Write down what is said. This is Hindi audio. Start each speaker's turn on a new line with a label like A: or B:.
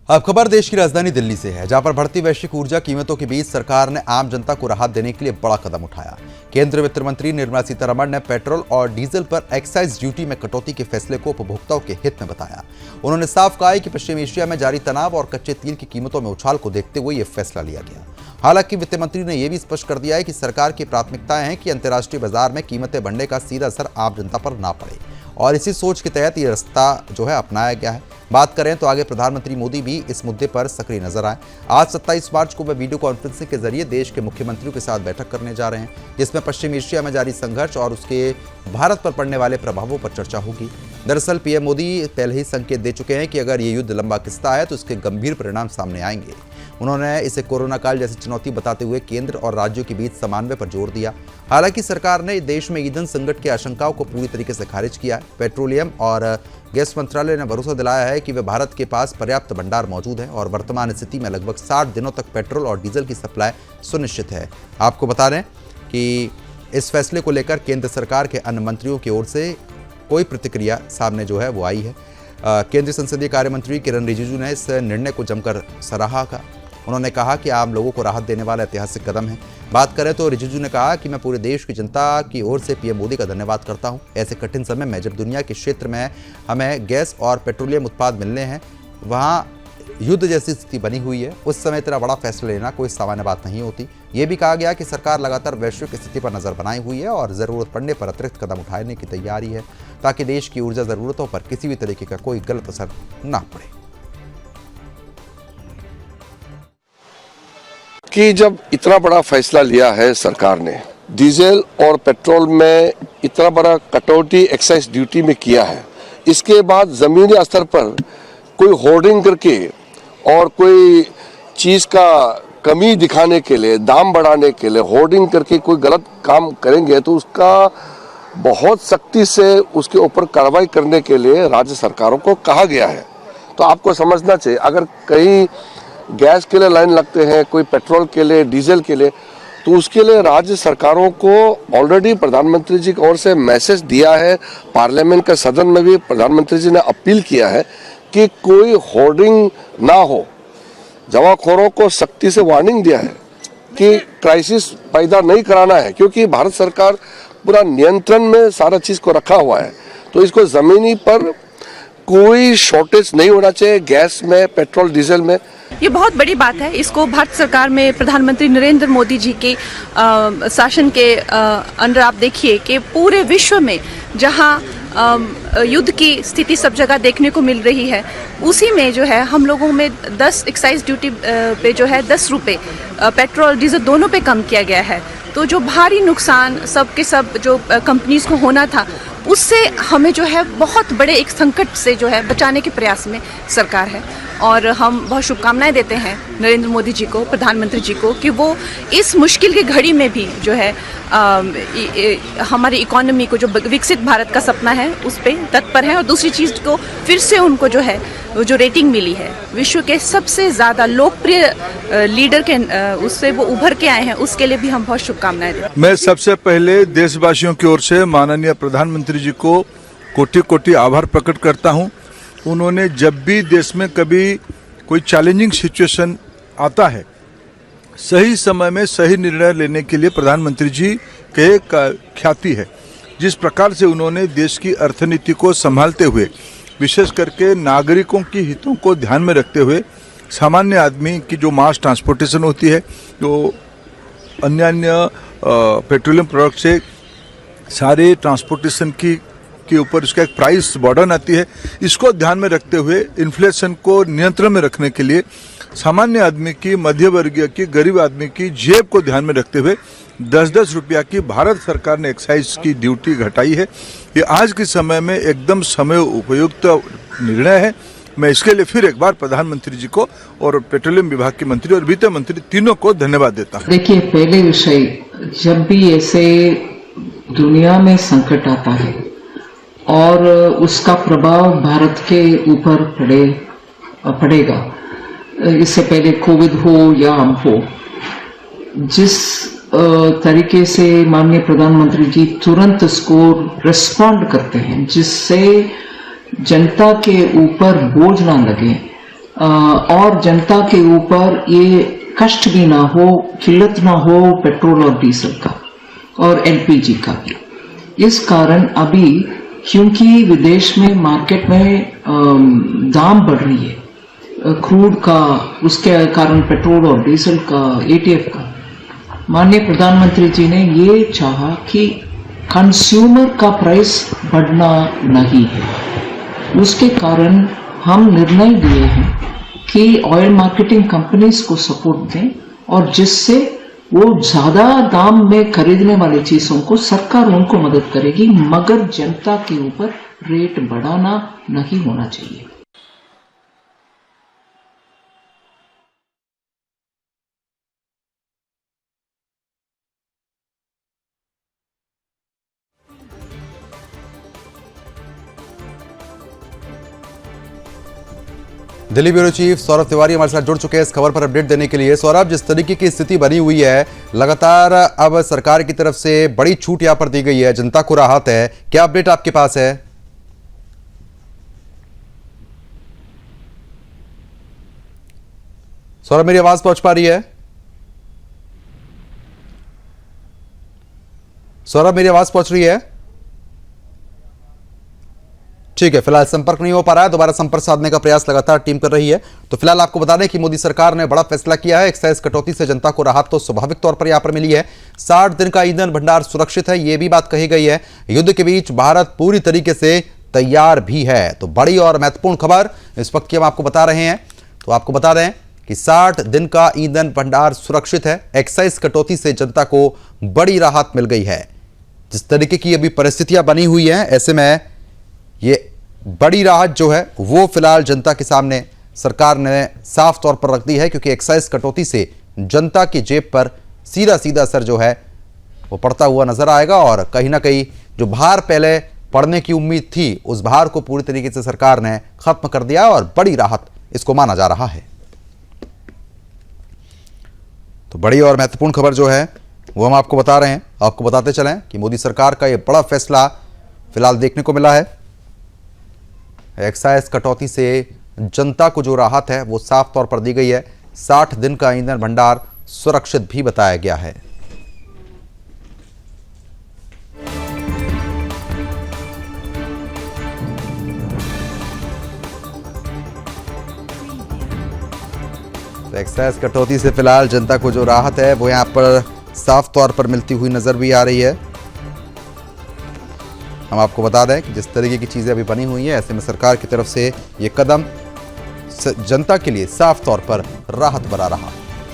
A: अब खबर देश की राजधानी दिल्ली से है, जहां पर बढ़ती वैश्विक ऊर्जा कीमतों के बीच सरकार ने आम जनता को राहत देने के लिए बड़ा कदम उठाया। केंद्रीय वित्त मंत्री निर्मला सीतारमण ने पेट्रोल और डीजल पर एक्साइज ड्यूटी में कटौती के फैसले को उपभोक्ताओं के हित में बताया। उन्होंने साफ कहा है कि पश्चिम एशिया में जारी तनाव और कच्चे तेल की कीमतों में उछाल को देखते हुए यह फैसला लिया गया। हालांकि वित्त मंत्री ने यह भी स्पष्ट कर दिया है कि सरकार की प्राथमिकताएं हैं कि अंतर्राष्ट्रीय बाजार में कीमतें बढ़ने का सीधा असर आम जनता पर ना पड़े, और इसी सोच के तहत ये रास्ता अपनाया गया है। बात करें तो आगे प्रधानमंत्री मोदी भी इस मुद्दे पर सक्रिय नजर आए। आज 27 मार्च को वे वीडियो कॉन्फ्रेंसिंग के जरिए देश के मुख्यमंत्रियों के साथ बैठक करने जा रहे हैं, जिसमें पश्चिम एशिया में जारी संघर्ष और उसके भारत पर पड़ने वाले प्रभावों पर चर्चा होगी। दरअसल पीएम मोदी पहले ही संकेत दे चुके हैं कि अगर ये युद्ध लंबा खिंचता है तो इसके गंभीर परिणाम सामने आएंगे। उन्होंने इसे कोरोना काल जैसी चुनौती बताते हुए केंद्र और राज्यों के बीच समन्वय पर जोर दिया। हालांकि सरकार ने देश में ईंधन संकट की आशंकाओं को पूरी तरीके से खारिज किया है। पेट्रोलियम और गैस मंत्रालय ने भरोसा दिलाया है कि वे भारत के पास पर्याप्त भंडार मौजूद है और वर्तमान स्थिति में लगभग 60 दिनों तक पेट्रोल और डीजल की सप्लाई सुनिश्चित है। आपको बता दें कि इस फैसले को लेकर केंद्र सरकार के अन्य मंत्रियों की ओर से कोई प्रतिक्रिया सामने वो आई है। केंद्रीय संसदीय कार्य मंत्री किरण रिजिजू ने इस निर्णय को जमकर सराहा था। उन्होंने कहा कि आम लोगों को राहत देने वाला ऐतिहासिक कदम है। बात करें तो रिजिजू ने कहा कि मैं पूरे देश की जनता की ओर से पीएम मोदी का धन्यवाद करता हूं। ऐसे कठिन समय में जब दुनिया के क्षेत्र में हमें गैस और पेट्रोलियम उत्पाद मिलने हैं, वहां युद्ध जैसी स्थिति बनी हुई है, उस समय इतना बड़ा फैसला लेना कोई सामान्य बात नहीं होती। ये भी कहा गया कि सरकार लगातार वैश्विक स्थिति पर नजर बनाई हुई है और जरूरत पड़ने पर अतिरिक्त कदम उठाने की तैयारी है, ताकि देश की ऊर्जा जरूरतों पर किसी भी तरीके का कोई गलत असर न पड़े।
B: कि जब इतना बड़ा फैसला लिया है सरकार ने, डीजल और पेट्रोल में इतना बड़ा कटौती एक्साइज ड्यूटी में किया है, इसके बाद जमीनी स्तर पर कोई होर्डिंग करके और कोई चीज का कमी दिखाने के लिए, दाम बढ़ाने के लिए होर्डिंग करके कोई गलत काम करेंगे तो उसका बहुत सख्ती से उसके ऊपर कार्रवाई करने के लिए राज्य सरकारों को कहा गया है। तो आपको समझना चाहिए, अगर कहीं गैस के लिए लाइन लगते हैं, कोई पेट्रोल के लिए, डीजल के लिए, तो उसके लिए राज्य सरकारों को ऑलरेडी प्रधानमंत्री जी की ओर से मैसेज दिया है। पार्लियामेंट के सदन में भी प्रधानमंत्री जी ने अपील किया है कि कोई होर्डिंग ना हो। जमाखोरों को सख्ती से वार्निंग दिया है कि क्राइसिस पैदा नहीं कराना है, क्योंकि भारत सरकार पूरा नियंत्रण में सारा चीज को रखा हुआ है। तो इसको जमीनी पर कोई शॉर्टेज नहीं होना चाहिए, गैस में, पेट्रोल, डीजल में।
C: ये बहुत बड़ी बात है। इसको भारत सरकार में प्रधानमंत्री नरेंद्र मोदी जी के शासन के अंडर आप देखिए कि पूरे विश्व में जहां युद्ध की स्थिति सब जगह देखने को मिल रही है, उसी में हम लोगों में 10 एक्साइज ड्यूटी पे 10 रुपये पेट्रोल डीजल दोनों पे कम किया गया है। तो जो भारी नुकसान सब के सब जो कंपनीज को होना था, उससे हमें बहुत बड़े एक संकट से बचाने के प्रयास में सरकार है। और हम बहुत शुभकामनाएं देते हैं नरेंद्र मोदी जी को, प्रधानमंत्री जी को, कि वो इस मुश्किल की घड़ी में भी हमारी इकोनॉमी को जो विकसित भारत का सपना है उस पे तत्पर है। और दूसरी चीज़ को फिर से उनको जो रेटिंग मिली है विश्व के सबसे ज़्यादा लोकप्रिय लीडर के, उससे वो उभर के आए हैं, उसके लिए भी हम बहुत शुभकामनाएं देते हैं।
D: मैं सबसे पहले देशवासियों की ओर से माननीय प्रधानमंत्री जी को कोटि कोटि आभार प्रकट करता हूं। उन्होंने जब भी देश में कभी कोई चैलेंजिंग सिचुएशन आता है, सही समय में सही निर्णय लेने के लिए प्रधानमंत्री जी के एक ख्याति है। जिस प्रकार से उन्होंने देश की अर्थनीति को संभालते हुए, विशेष करके नागरिकों की हितों को ध्यान में रखते हुए, सामान्य आदमी की जो मास ट्रांसपोर्टेशन होती है, जो अन्य पेट्रोलियम प्रोडक्ट से सारे ट्रांसपोर्टेशन के ऊपर उसका एक प्राइस बर्डन आती है, इसको ध्यान में रखते हुए इन्फ्लेशन को नियंत्रण में रखने के लिए सामान्य आदमी की, मध्य वर्गीय की, गरीब आदमी की जेब को ध्यान में रखते हुए 10-10 रुपया की भारत सरकार ने एक्साइज की ड्यूटी घटाई है। ये आज के समय में एकदम समय उपयुक्त निर्णय है। मैं इसके लिए फिर एक बार प्रधानमंत्री जी को और पेट्रोलियम विभाग के मंत्री और वित्त मंत्री तीनों को धन्यवाद देता हूँ।
E: देखिए, पहले विषय, जब भी ऐसे दुनिया में संकट आता है और उसका प्रभाव भारत के ऊपर पड़ेगा, इससे पहले कोविड हो या अब हो, जिस तरीके से माननीय प्रधानमंत्री जी तुरंत उसको रिस्पॉन्ड करते हैं, जिससे जनता के ऊपर बोझ ना लगे, और जनता के ऊपर ये कष्ट भी ना हो, किल्लत ना हो पेट्रोल और डीजल का और एलपीजी का भी। इस कारण अभी क्योंकि विदेश में मार्केट में दाम बढ़ रही है क्रूड का, उसके कारण पेट्रोल और डीजल का, एटीएफ का, माननीय प्रधानमंत्री जी ने ये चाहा कि कंज्यूमर का प्राइस बढ़ना नहीं है। उसके कारण हम निर्णय लिए हैं कि ऑयल मार्केटिंग कंपनीज को सपोर्ट दें और जिससे वो ज्यादा दाम में खरीदने वाली चीजों को सरकार उनको मदद करेगी, मगर जनता के ऊपर रेट बढ़ाना नहीं होना चाहिए।
A: दिल्ली ब्यूरो चीफ सौरभ तिवारी हमारे साथ जुड़ चुके हैं इस खबर पर अपडेट देने के लिए। सौरभ, जिस तरीके की स्थिति बनी हुई है, लगातार अब सरकार की तरफ से बड़ी छूट यहां पर दी गई है, जनता को राहत है, क्या अपडेट आपके पास है? सौरभ, मेरी आवाज पहुंच पा रही है? सौरभ, मेरी आवाज पहुंच रही है? ठीक है, फिलहाल संपर्क नहीं हो पा रहा है, दोबारा संपर्क साधने का प्रयास लगातार टीम कर रही है। तो फिलहाल आपको बता दें कि मोदी सरकार ने बड़ा फैसला किया है। एक्साइज कटौती से जनता को राहत तो स्वाभाविक तौर पर यहां पर मिली है। 60 दिन का ईंधन भंडार सुरक्षित है, यह भी बात कही गई है। युद्ध के बीच भारत पूरी तरीके से तैयार भी है। तो बड़ी और महत्वपूर्ण खबर इस वक्त की हम आपको बता रहे हैं। तो आपको बता दें कि 60 दिन का ईंधन भंडार सुरक्षित है। एक्साइज कटौती से जनता को बड़ी राहत मिल गई है। जिस तरीके की अभी परिस्थितियां बनी हुई हैं, ऐसे में ये बड़ी राहत जो है वो फिलहाल जनता के सामने सरकार ने साफ तौर पर रख दी है, क्योंकि एक्साइज कटौती से जनता की जेब पर सीधा सीधा असर जो है वो पड़ता हुआ नजर आएगा। और कहीं ना कहीं जो भार पहले पड़ने की उम्मीद थी, उस भार को पूरी तरीके से सरकार ने खत्म कर दिया और बड़ी राहत इसको माना जा रहा है। तो बड़ी और महत्वपूर्ण खबर जो है वो हम आपको बता रहे हैं। आपको बताते चलें कि मोदी सरकार का यह बड़ा फैसला फिलहाल देखने को मिला है। एक्साइज कटौती से जनता को जो राहत है वो साफ तौर पर दी गई है। 60 दिन का ईंधन भंडार सुरक्षित भी बताया गया है। एक्साइज कटौती से फिलहाल जनता को जो राहत है वो यहां पर साफ तौर पर मिलती हुई नजर भी आ रही है। हम आपको बता दें कि जिस तरीके की चीज़ें अभी बनी हुई हैं, ऐसे में सरकार की तरफ से ये कदम जनता के लिए साफ तौर पर राहत बना रहा।